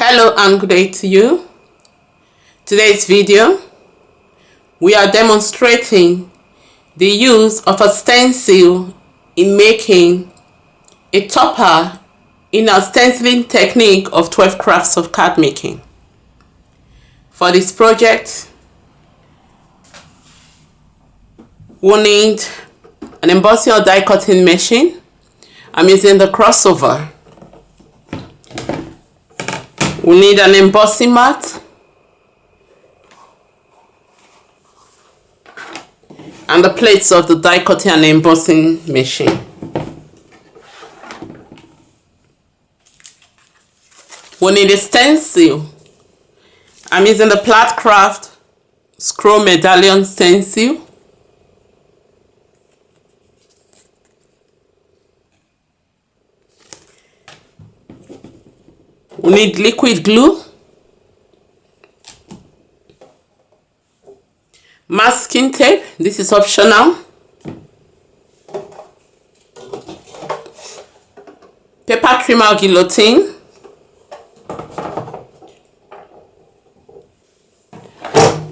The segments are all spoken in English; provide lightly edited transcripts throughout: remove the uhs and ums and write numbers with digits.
Hello and good day to you. Today's video, we are demonstrating the use of a stencil in making a topper in our stenciling technique of 12 crafts of card making. For this project, we'll need an embossing or die cutting machine. I'm using the crossover. We'll need an embossing mat and the plates of the die cutting and embossing machine. We'll need a stencil. I'm using the Plaid Craft Scroll Medallion stencil. We need liquid glue, masking tape, this is optional, paper trimmer guillotine,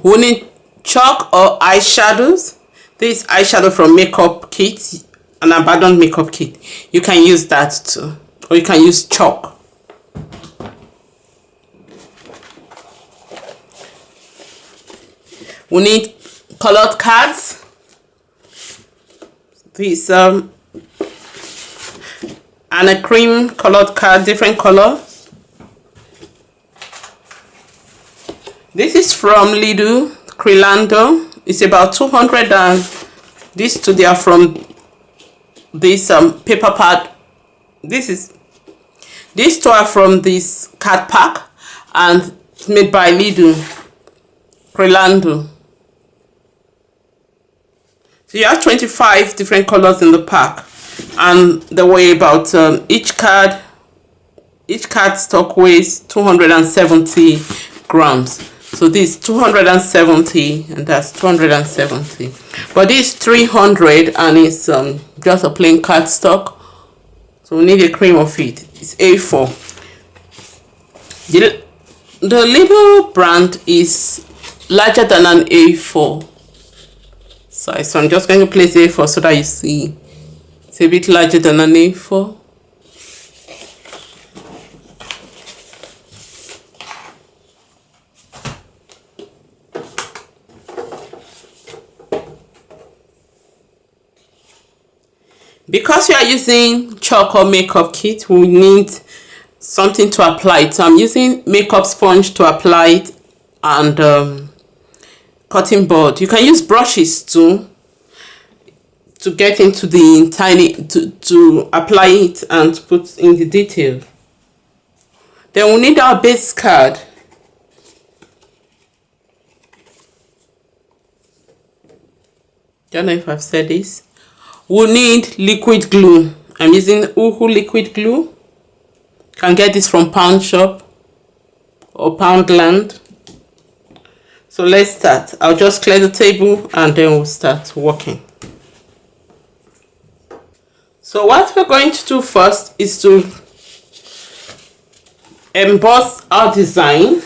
we need chalk or eyeshadows. This eyeshadow from makeup kit, an abandoned makeup kit. You can use that too, or you can use chalk. We need colored cards. This and a cream colored card, different colors. This is from Lidl, Crilando. It's about 200, and these two, they are from this paper pad. These two are from this card pack and made by Lidl, Crilando. So you have 25 different colors in the pack, and they weigh about each card stock weighs 270 grams. So this 270 and that's 270, but this 300 and it's just a plain cardstock. So we need a cream of it. It's A4. The Lidl brand is larger than an A4 size, so I'm just going to place A4 so that you see it's a bit larger than an A4. Because we are using chalk or makeup kit, we need something to apply it. So I'm using makeup sponge to apply it, and cutting board. You can use brushes too to get into the tiny to apply it and put in the detail. Then we need our base card. Don't know if I've said this. We'll need liquid glue. I'm using Uhu liquid glue. You can get this from Pound Shop or Poundland. So let's start. I'll just clear the table and then we'll start working. So what we're going to do first is to emboss our design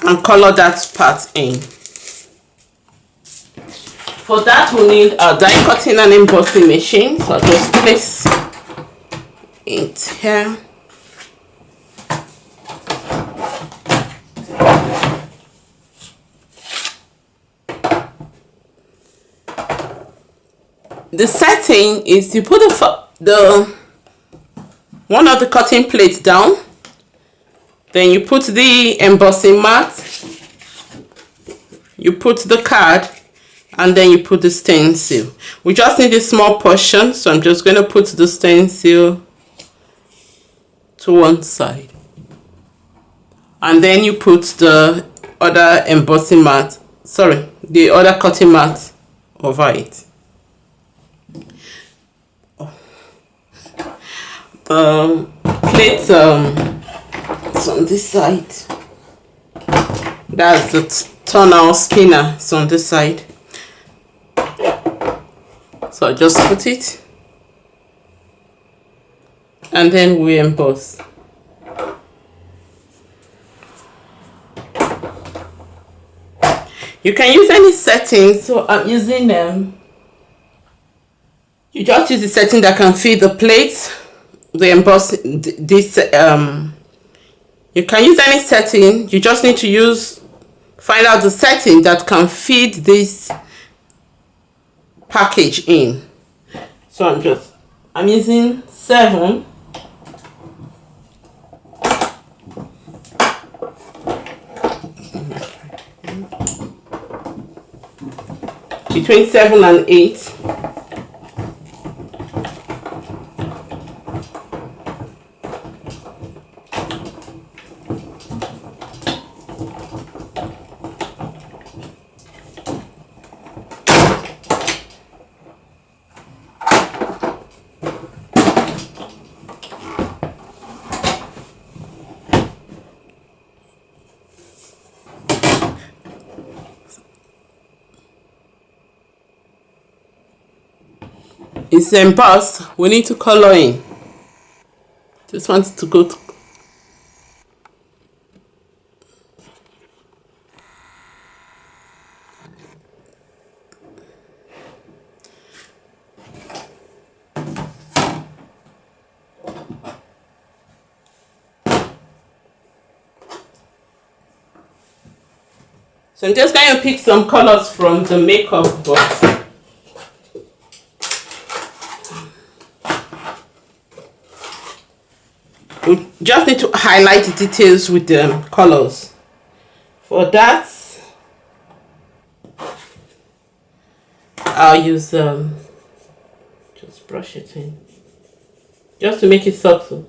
and color that part in. For that we'll need our die cutting and embossing machine. So I'll just place it here. The setting is you put the one of the cutting plates down, then you put the embossing mat, you put the card, and then you put the stencil. We just need a small portion, so I'm just going to put the stencil to one side, and then you put the other embossing mat, the other cutting mat over it. Plate it's on this side. That's the tunnel spinner. It's on this side. So I just put it and then we emboss. You can use any setting. So I'm using you just use the setting that can fit the plate, the embossing, this you can use any setting. You just need to find out the setting that can fit this package in. So I'm using 7. Between 7 and 8. It's embossed. We need to color in. Just want it to go to so I'm just going to pick some colors from the makeup box. We just need to highlight the details with the colors. For that, I'll use just brush it in, just to make it subtle.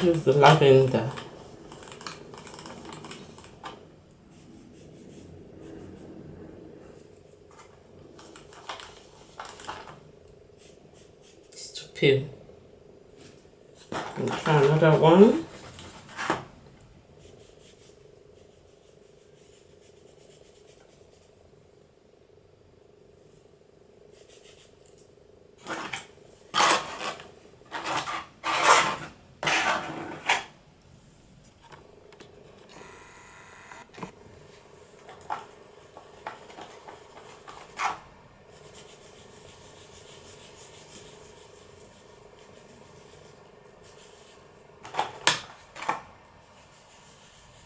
Use the lavender. Peel. And try another one.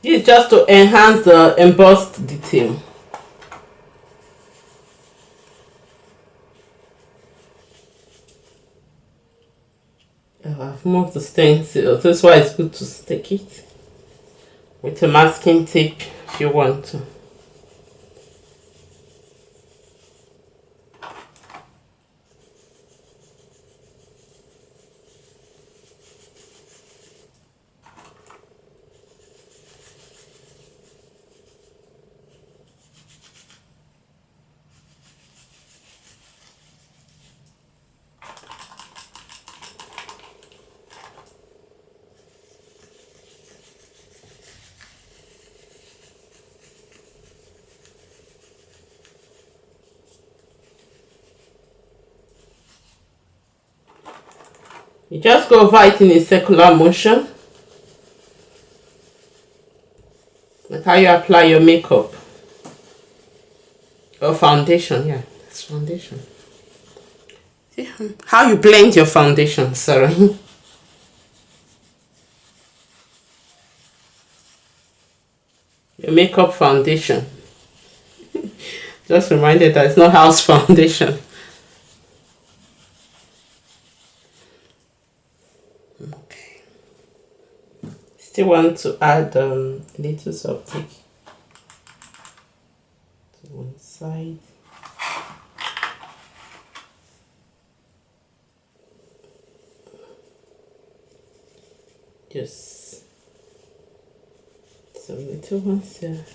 This is just to enhance the embossed detail. Oh, I've moved the stencil. That's why it's good to stick it with a masking tape if you want to. You just go over it in a circular motion. Like how you apply your makeup. Or foundation, yeah. It's foundation. See how you blend your foundation, sorry. Your makeup foundation. Just reminded that it's not house foundation. Okay. Still want to add a little something to one side. Just some little ones here.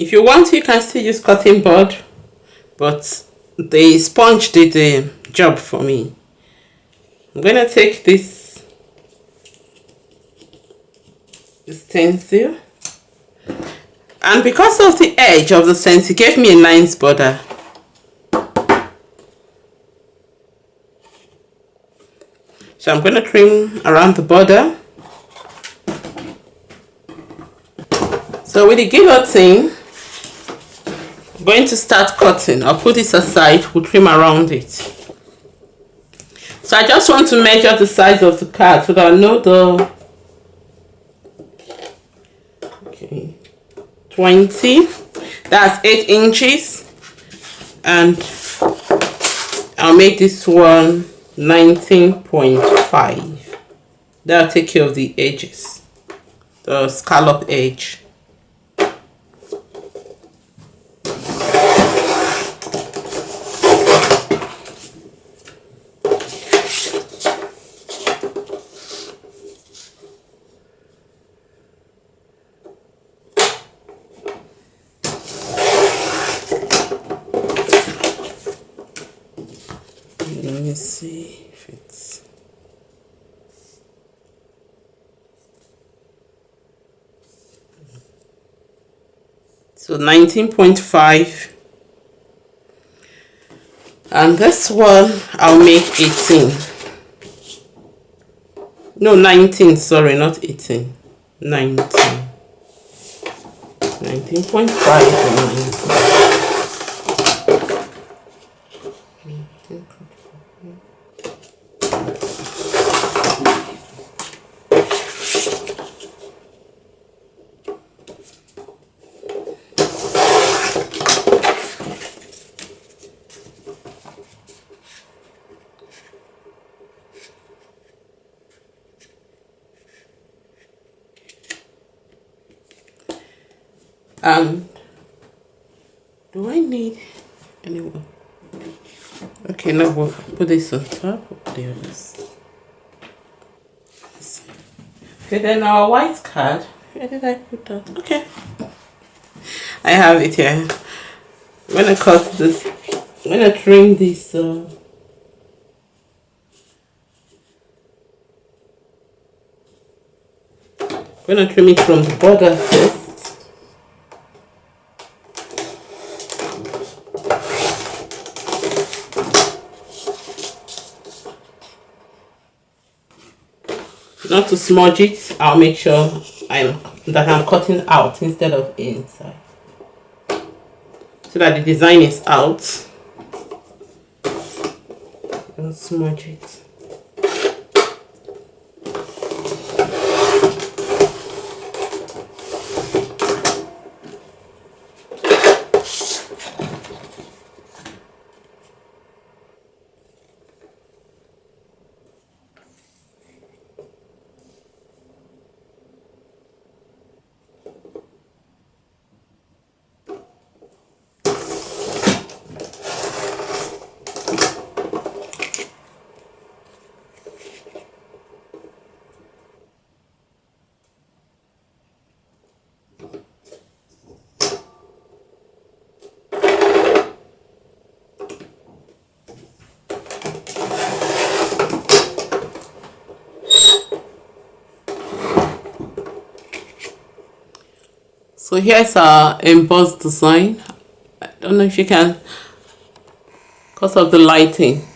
If you want, you can still use cotton board, but the sponge did the job for me. I'm gonna take this stencil. And because of the edge of the stencil, it gave me a nice border. So I'm going to trim around the border. So with the guillotine, I'm going to start cutting. I'll put this aside, we'll trim around it. So I just want to measure the size of the card so that I know the 20, that's 8 inches, and I'll make this one 19.5. That'll take care of the edges, the scallop edge. Let me see if it's... So 19.5. And this one I'll make 18. No, 19, sorry, not 18. 19. 19.5 and 19. Do I need anyone? Okay, now we'll put this on top of the others. Okay, then our white card. Where did I put that? Okay, I have it here. I'm gonna cut this. I'm gonna trim this. I'm gonna trim it from the border first. Not to smudge it, I'll make sure that I'm cutting out instead of inside, so that the design is out. Don't smudge it. So here's our embossed design. I don't know if you can, because of the lighting.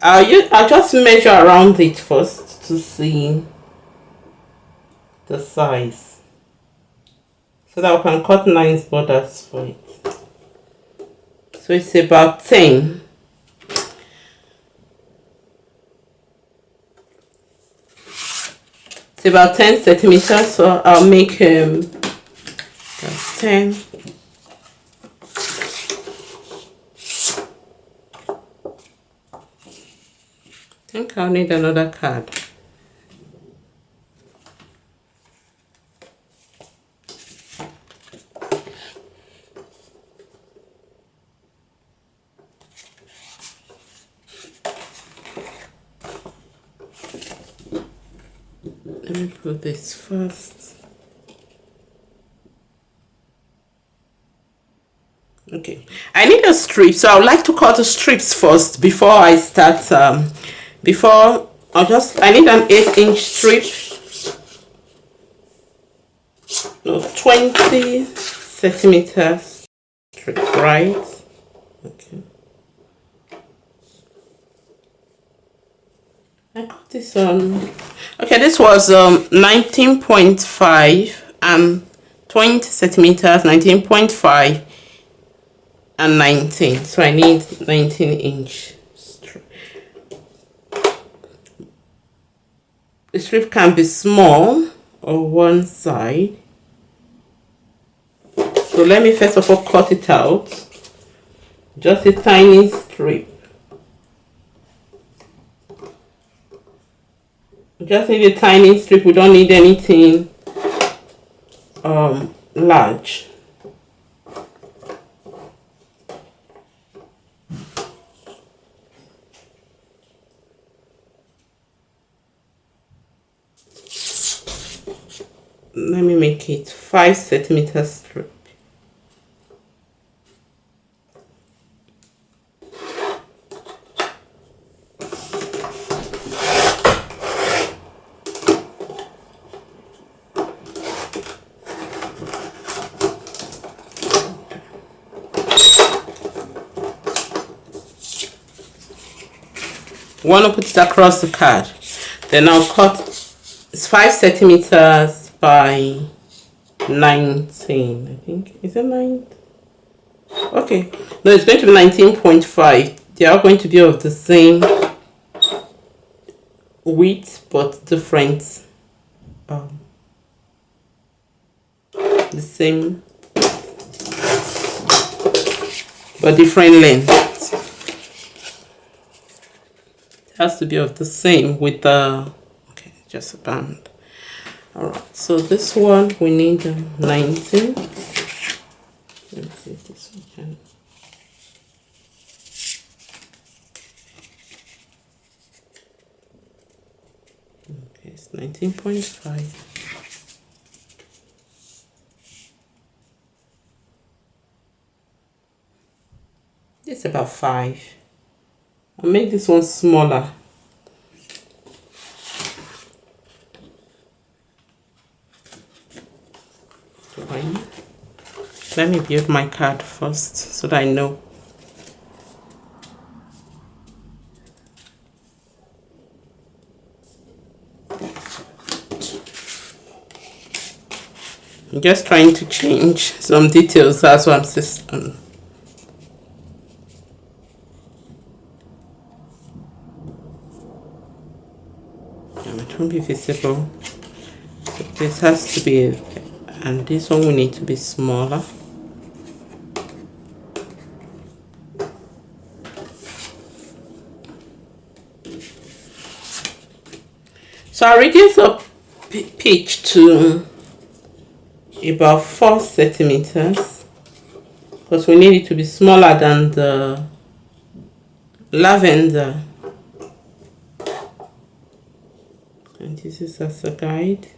I'll just measure around it first to see the size, so that we can cut nice borders for it. So it's about 10. It's about 10 centimeters, so I'll make that's 10. I think I'll need another card. Let me put this first. Okay, I need a strip, so I would like to cut the strips first before I start. I need an 8-inch strip, no, 20 centimeters strip, right? Okay. I got this on. Okay, this was 19.5 and 20 centimeters, 19.5 and 19. So I need 19-inch strip. The strip can be small or one side. So let me first of all cut it out. Just a tiny strip. Just need a tiny strip. We don't need anything large. Let me make it 5 centimeter strip. Want to put it across the card. Then I'll cut. It's 5 centimeters by 19. I think, is it 9? Okay, no, it's going to be 19.5. They are going to be of the same width but different. The same but different length. It has to be of the same with the, okay, just a band. All right, so this one we need 19. Let's see if this one can. Okay, it's 19.5. It's about 5. I'll make this one smaller. Let me build my card first so that I know. I'm just trying to change some details. That's what I'm saying. It won't be visible. So this has to be, and this one will need to be smaller. So I reduce the pitch to about 4 centimeters because we need it to be smaller than the lavender. And this is as a guide.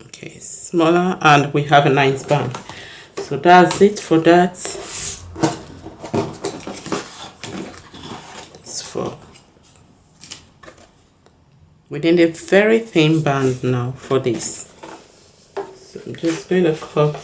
Okay, smaller, and we have a nice band. So that's it for that. It's for, we need a very thin band now for this. So I'm just going to cut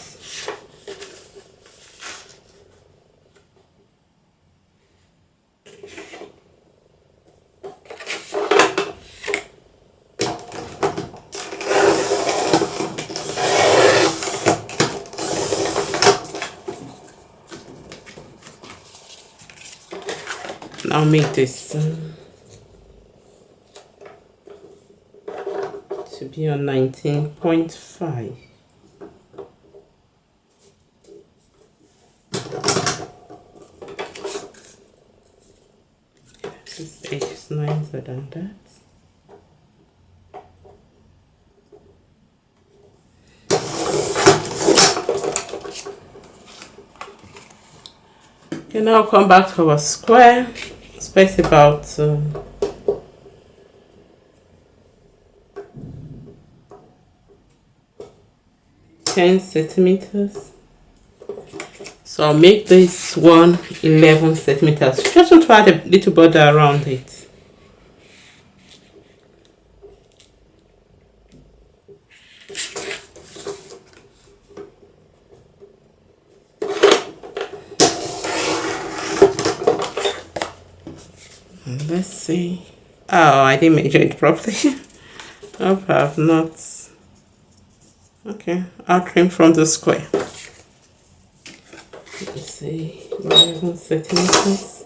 I'll make this to be on 19.5. This edge is nicer than that. Okay, now come back to our square. Space about 10 centimeters. So I'll make this one 11 centimeters. Just want to add a little border around it. And let's see. Oh, I didn't measure it properly. Hope I have not. Okay, I'll trim from the square. Let's see, 11 centimeters.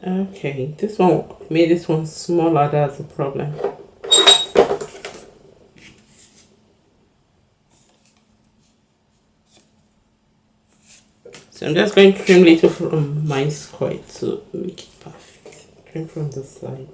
Okay, this one made this one smaller. That's a problem. So I'm just going to trim little from my square to make it perfect. Trim from the side.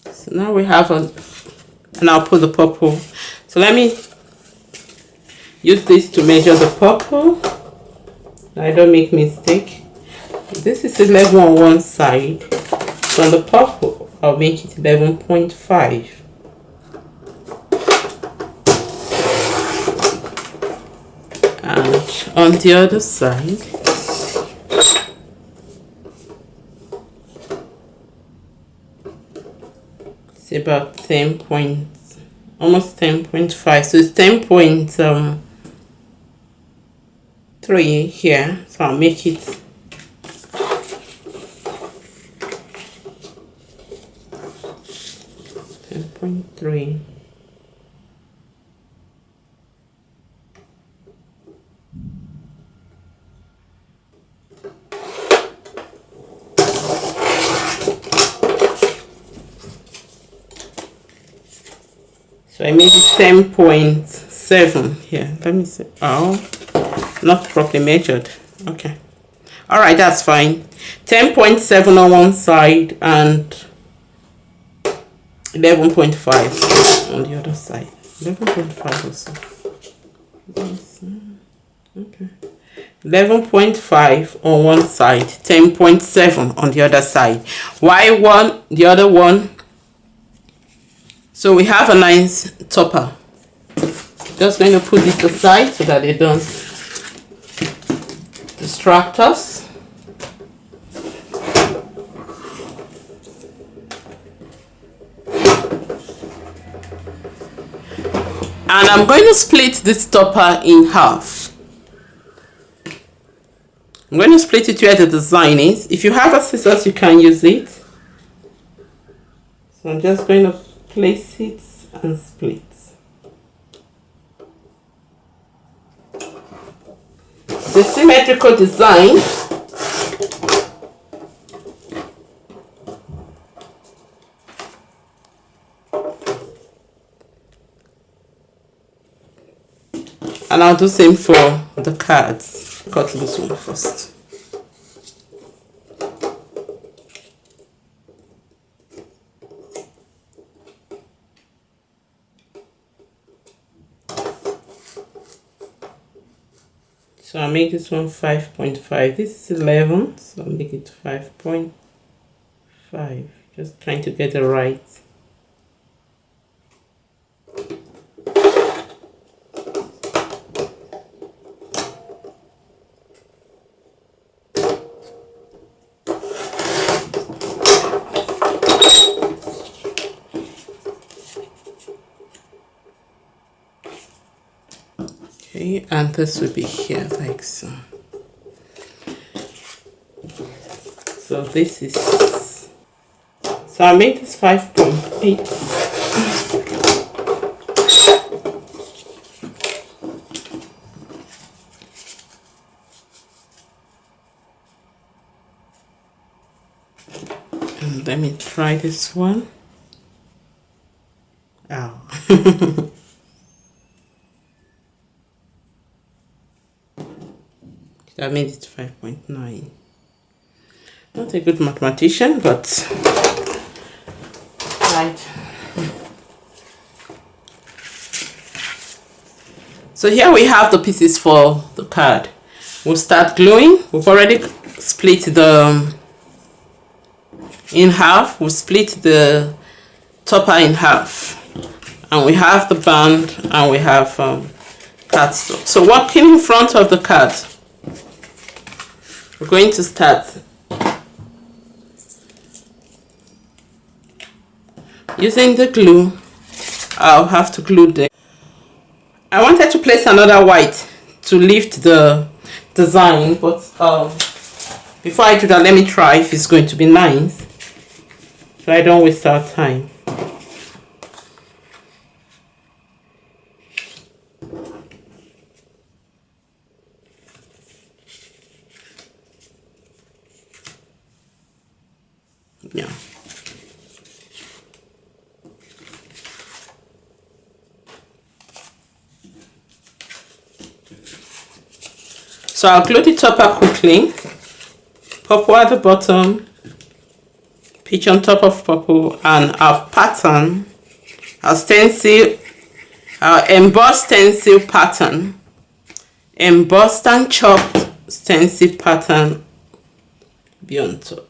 So now we have and I'll put the purple. So let me use this to measure the purple. I don't make mistake. This is 11 on one side. So on the purple, I'll make it 11.5. And on the other side, it's about 10 points, almost 10.5. So it's 10.3 here. So I'll make it 10.3. So I made it 10.7 here. Let me see. Oh, not properly measured. Okay. All right, that's fine. 10.7 on one side and 11.5 on the other side. 11.5 also. Okay. 11.5 on one side, 10.7 on the other side. Why one, the other one? So we have a nice topper. Just going to put this aside so that they don't distract us. And I'm going to split this topper in half. I'm going to split it where the design is. If you have a scissors, you can use it. So I'm just going to place it and split. The symmetrical design and I'll do the same for the cards. Cut this one first. So I'll make this one 5.5. This is 11, so I'll make it 5.5. Just trying to get it right. Okay, and this will be here like so. So this is, so I made this 5.8. let me try this one. Oh. I made it 5.9. Not a good mathematician, but right. So here we have the pieces for the card. We'll start gluing. We've already split the in half. We'll split the topper in half, and we have the band, and we have cardstock. So working in front of the card, we're going to start using the glue. I'll have to glue the. I wanted to place another white to lift the design, but before I do that, let me try if it's going to be nice, so I don't waste our time. Yeah. So I'll glue the topper quickly. Purple at the bottom, peach on top of purple, and our pattern, our stencil, our embossed stencil pattern, embossed and chopped stencil pattern be on top.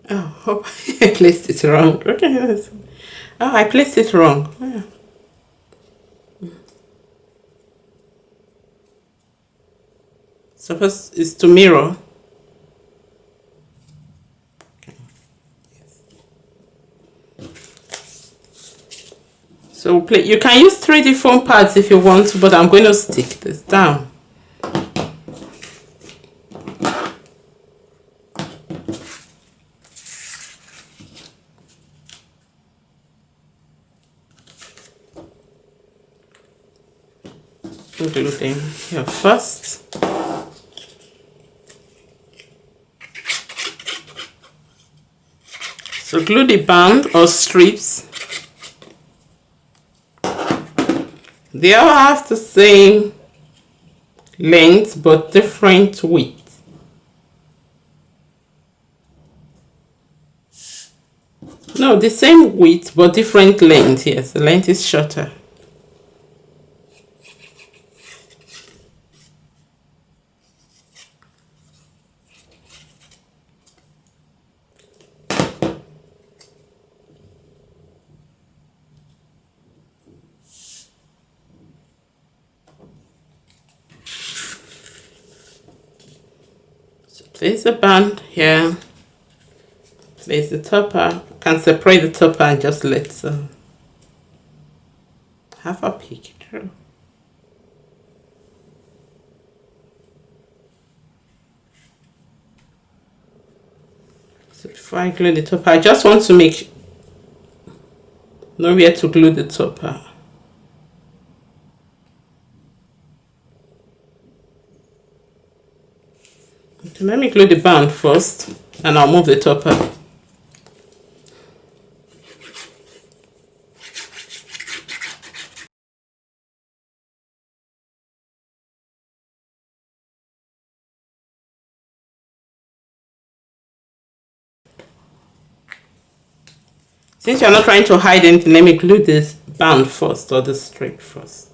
Oh, hope I placed it wrong. Okay. Oh, I placed it wrong. Yeah. Suppose it's to mirror. So you can use 3 different parts if you want to, but I'm going to stick this down. Glue them here first. So glue the band or strips. They all have the same length but different width. No, the same width but different length. Yes, the length is shorter. Place the band here, place the topper. You can separate the topper and just let have a peek through. So before I glue the topper, I just want to make know where to glue the topper. Okay, let me glue the band first and I'll move the topper. Since you're not trying to hide anything, let me glue this band first, or the strip first.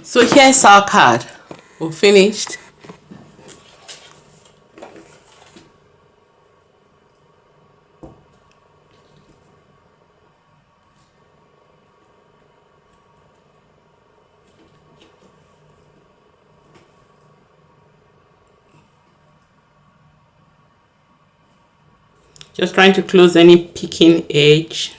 So here's our card. We're finished. Just trying to close any peeking edge.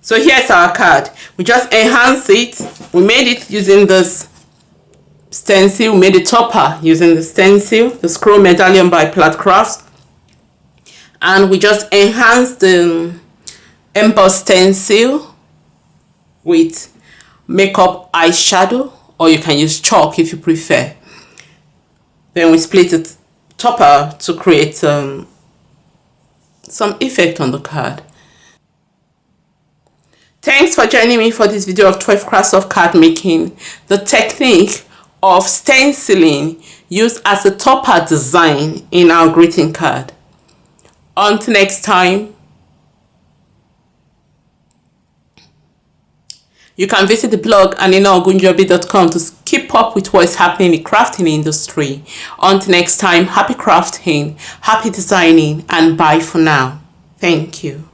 So here's our card. We just enhanced it. We made it using this stencil. We made a topper using the stencil, the scroll medallion by Plaid Crafts. And we just enhanced the embossed stencil with makeup eyeshadow, or you can use chalk if you prefer. Then we split the topper to create some effect on the card. Thanks for joining me for this video of 12 crafts of card making, the technique of stenciling used as a topper design in our greeting card. Until next time, you can visit the blog anino.ogunjobi.com to keep up with what is happening in the crafting industry. Until next time, happy crafting, happy designing, and bye for now. Thank you.